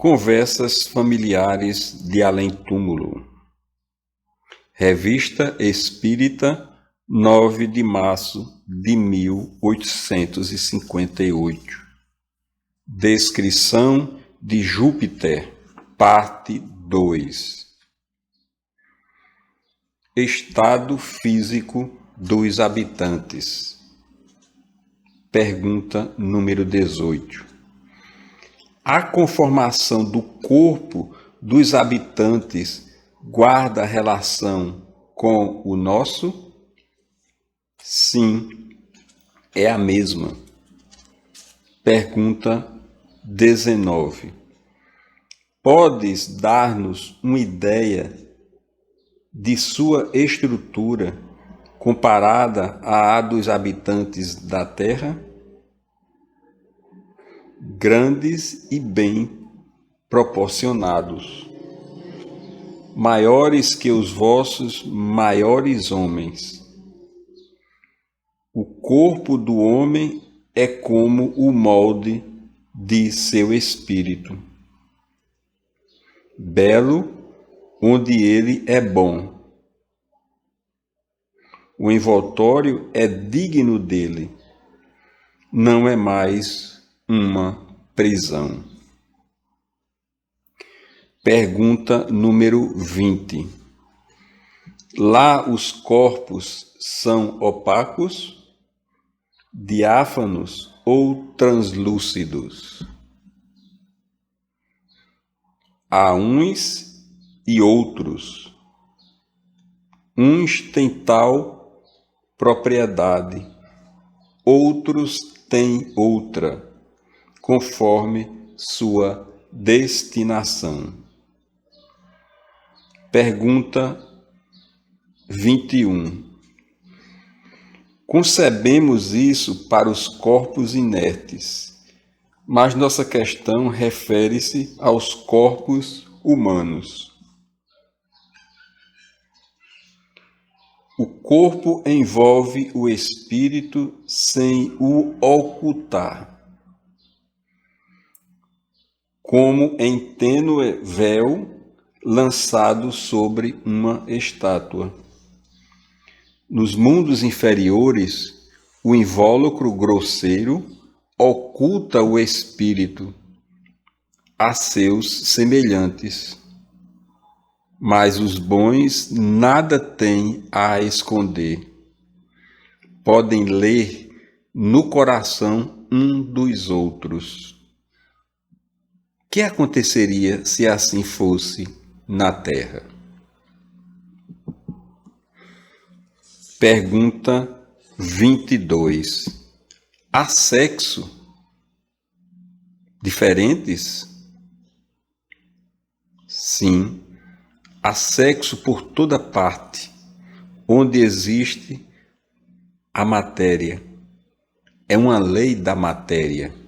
Conversas familiares de além-túmulo. Revista Espírita, 9 de março de 1858. Descrição de Júpiter, parte 2. Estado físico dos habitantes. Pergunta número 18. A conformação do corpo dos habitantes guarda relação com o nosso? Sim, é a mesma. Pergunta 19. Podes dar-nos uma ideia de sua estrutura comparada à dos habitantes da Terra? Grandes e bem proporcionados, maiores que os vossos maiores homens. O corpo do homem é como o molde de seu espírito, belo onde ele é bom. O envoltório é digno dele, não é mais uma prisão. Pergunta número 20. Lá os corpos são opacos, diáfanos ou translúcidos? Há uns e outros. Uns têm tal propriedade, outros têm outra, conforme sua destinação. Pergunta 21. Concebemos isso para os corpos inertes, mas nossa questão refere-se aos corpos humanos. O corpo envolve o espírito sem o ocultar, como em tênue véu lançado sobre uma estátua. Nos mundos inferiores, o invólucro grosseiro oculta o espírito a seus semelhantes, mas os bons nada têm a esconder. Podem ler no coração um dos outros. O que aconteceria se assim fosse na Terra? Pergunta 22. Há sexo diferentes? Sim, há sexo por toda parte, onde existe a matéria. É uma lei da matéria.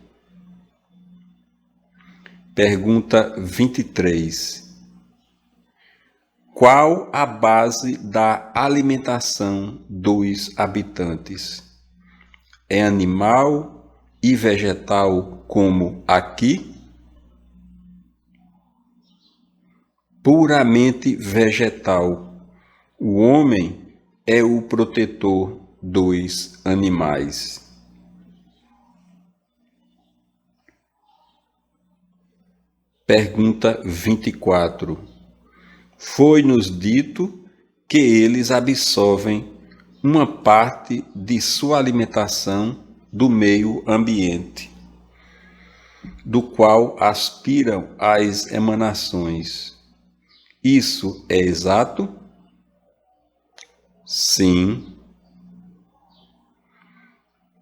Pergunta 23. Qual a base da alimentação dos habitantes? É animal e vegetal como aqui? Puramente vegetal. O homem é o protetor dos animais. Pergunta 24. Foi-nos dito que eles absorvem uma parte de sua alimentação do meio ambiente, do qual aspiram as emanações. Isso é exato? Sim.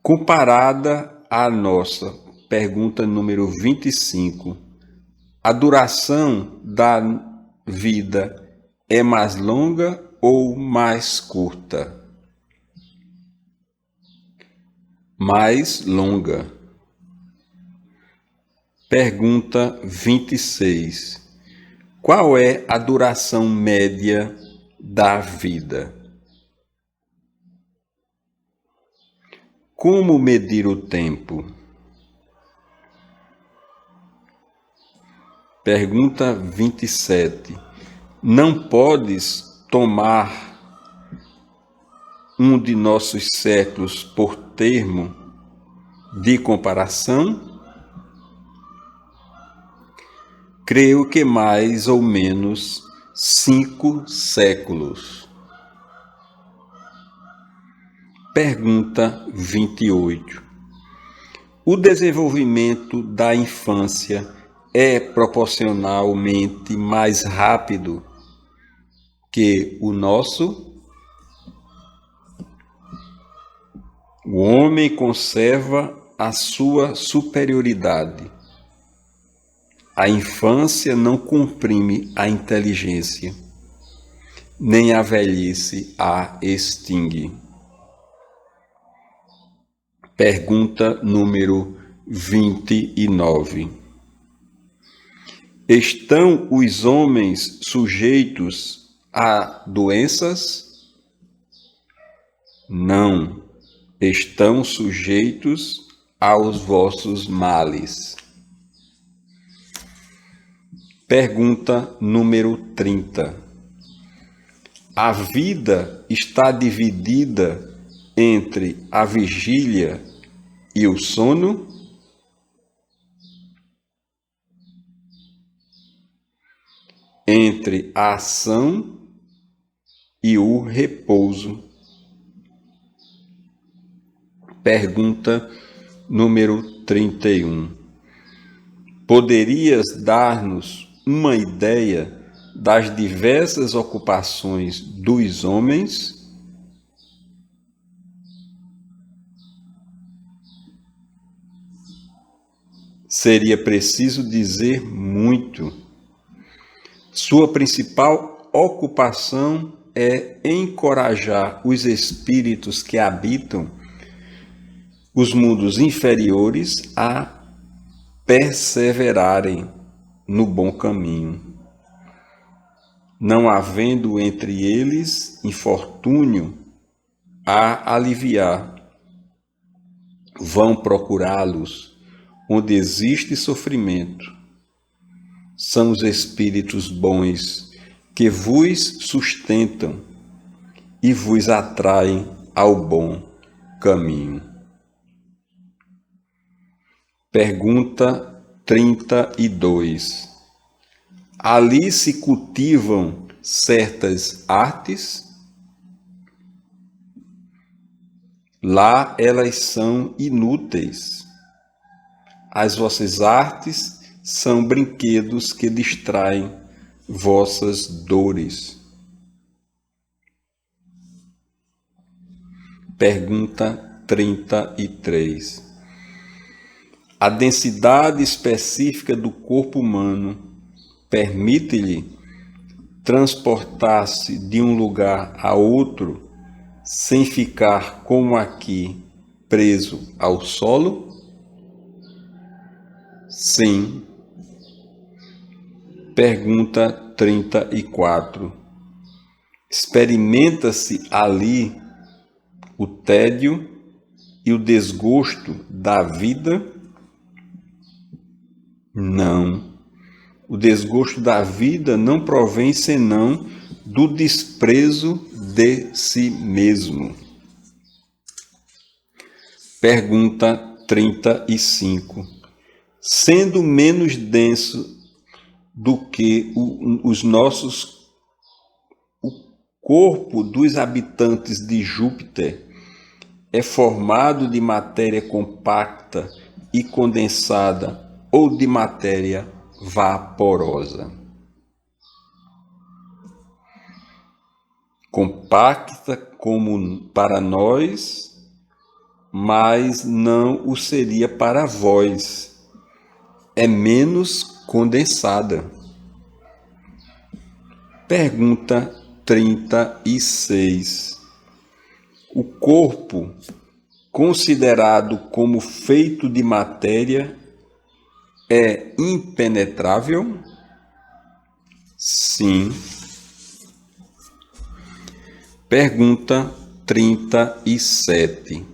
Comparada à nossa pergunta número 25, a duração da vida é mais longa ou mais curta? Mais longa. Pergunta 26. Qual é a duração média da vida? Como medir o tempo? Pergunta 27. Não podes tomar um de nossos séculos por termo de comparação? Creio que mais ou menos 5 séculos. Pergunta 28. O desenvolvimento da infância é proporcionalmente mais rápido que o nosso? O homem conserva a sua superioridade. A infância não comprime a inteligência, nem a velhice a extingue. Pergunta número 29. Estão os homens sujeitos a doenças? Não, estão sujeitos aos vossos males. Pergunta número 30. A vida está dividida entre a vigília e o sono? Entre a ação e o repouso? Pergunta número 31. Poderias dar-nos uma ideia das diversas ocupações dos homens? Seria preciso dizer muito. Sua principal ocupação é encorajar os espíritos que habitam os mundos inferiores a perseverarem no bom caminho. Não havendo entre eles infortúnio a aliviar, vão procurá-los onde existe sofrimento. São os espíritos bons que vos sustentam e vos atraem ao bom caminho. Pergunta 32. Ali se cultivam certas artes? Lá elas são inúteis. As vossas artes são brinquedos que distraem vossas dores. Pergunta 33. A densidade específica do corpo humano permite-lhe transportar-se de um lugar a outro sem ficar, como aqui, preso ao solo? Sim. Pergunta 34. Experimenta-se ali o tédio e o desgosto da vida? Não. O desgosto da vida não provém senão do desprezo de si mesmo. Pergunta 35. Sendo menos denso do que o corpo dos habitantes de Júpiter é formado de matéria compacta e condensada ou de matéria vaporosa. Compacta como para nós, mas não o seria para vós. É menos condensada. Pergunta 36. O corpo, considerado como feito de matéria, é impenetrável? Sim. Pergunta 37.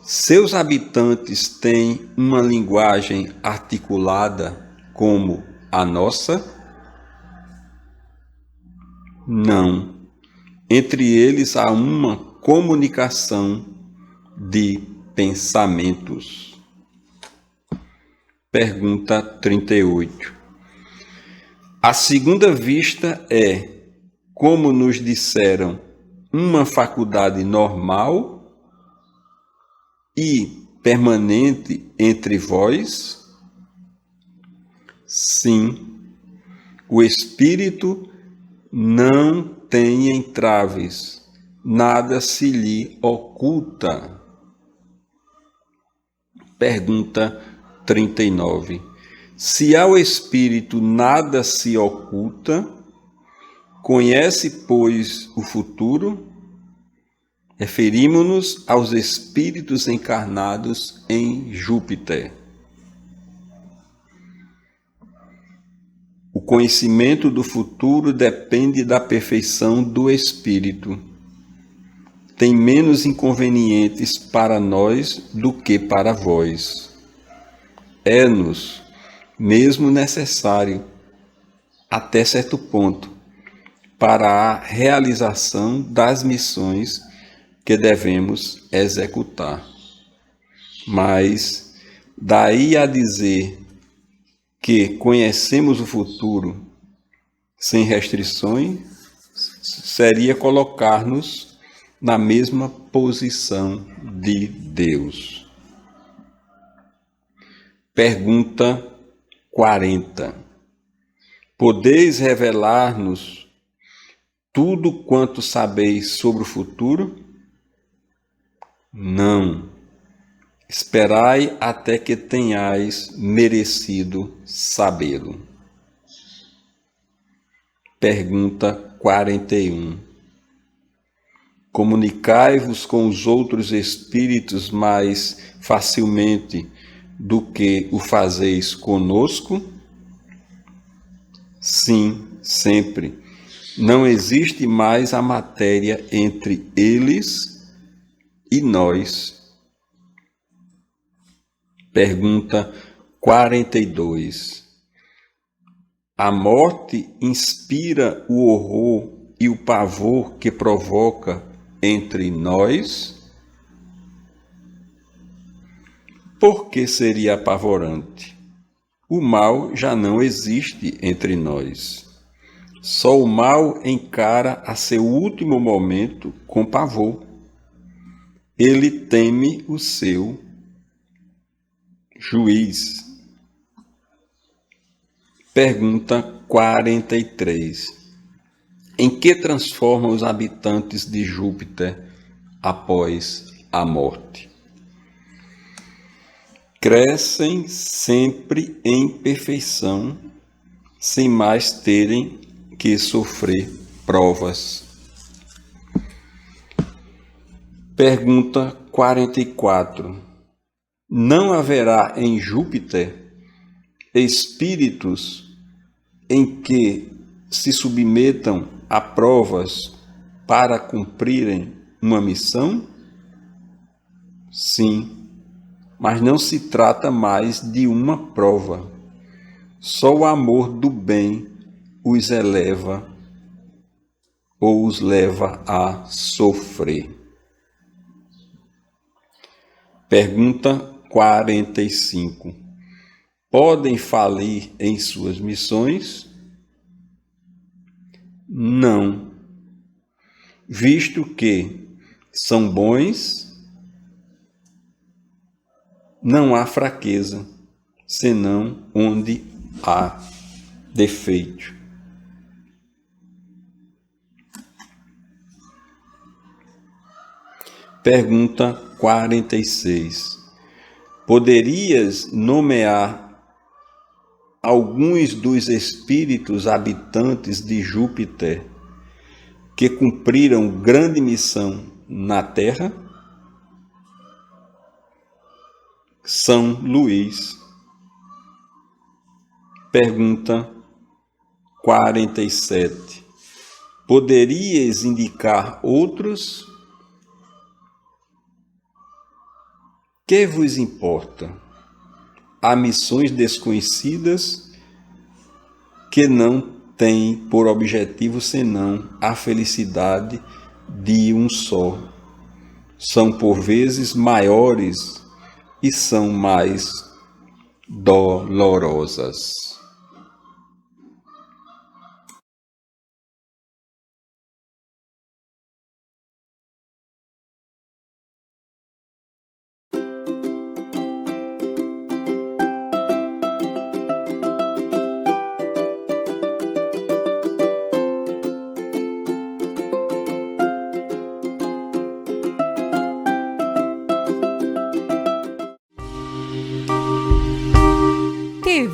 Seus habitantes têm uma linguagem articulada como a nossa? Não. Entre eles há uma comunicação de pensamentos. Pergunta 38. A segunda vista é, como nos disseram, uma faculdade normal e permanente entre vós? Sim, o espírito não tem entraves, nada se lhe oculta. Pergunta 39. Se ao espírito nada se oculta, conhece, pois, o futuro? Referimos-nos aos espíritos encarnados em Júpiter. O conhecimento do futuro depende da perfeição do espírito. Tem menos inconvenientes para nós do que para vós. É-nos mesmo necessário, até certo ponto, para a realização das missões que devemos executar. Mas daí a dizer que conhecemos o futuro sem restrições, seria colocar-nos na mesma posição de Deus. Pergunta 40. Podeis revelar-nos tudo quanto sabeis sobre o futuro? Não. Esperai até que tenhais merecido sabê-lo. Pergunta 41. Comunicai-vos com os outros espíritos mais facilmente do que o fazeis conosco? Sim, sempre. Não existe mais a matéria entre eles e nós. Pergunta 42. A morte inspira o horror e o pavor que provoca entre nós? Por que seria apavorante? O mal já não existe entre nós. Só o mal encara a seu último momento com pavor. Ele teme o seu juiz. Pergunta 43. Em que transforma os habitantes de Júpiter após a morte? Crescem sempre em perfeição, sem mais terem que sofrer provas. Pergunta 44. Não haverá em Júpiter espíritos em que se submetam a provas para cumprirem uma missão? Sim, mas não se trata mais de uma prova. Só o amor do bem os eleva ou os leva a sofrer. Pergunta 45. Podem falir em suas missões? Não, visto que são bons, não há fraqueza, senão onde há defeito. Pergunta 46. Poderias nomear alguns dos espíritos habitantes de Júpiter que cumpriram grande missão na Terra? São Luís. Pergunta 47. Poderias indicar outros? Que vos importa? Há missões desconhecidas que não tem por objetivo senão a felicidade de um só. São por vezes maiores e são mais dolorosas.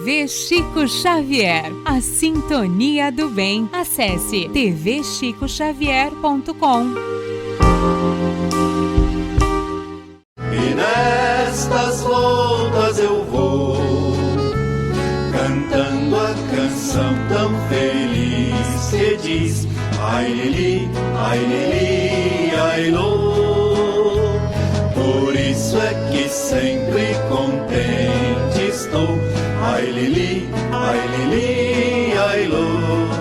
TV Chico Xavier, a sintonia do bem. Acesse tvchicoxavier.com. E nestas voltas eu vou, cantando a canção tão feliz que diz: ai lili, ai lô. Por isso é que sempre contente estou. Ai lili, ai lô.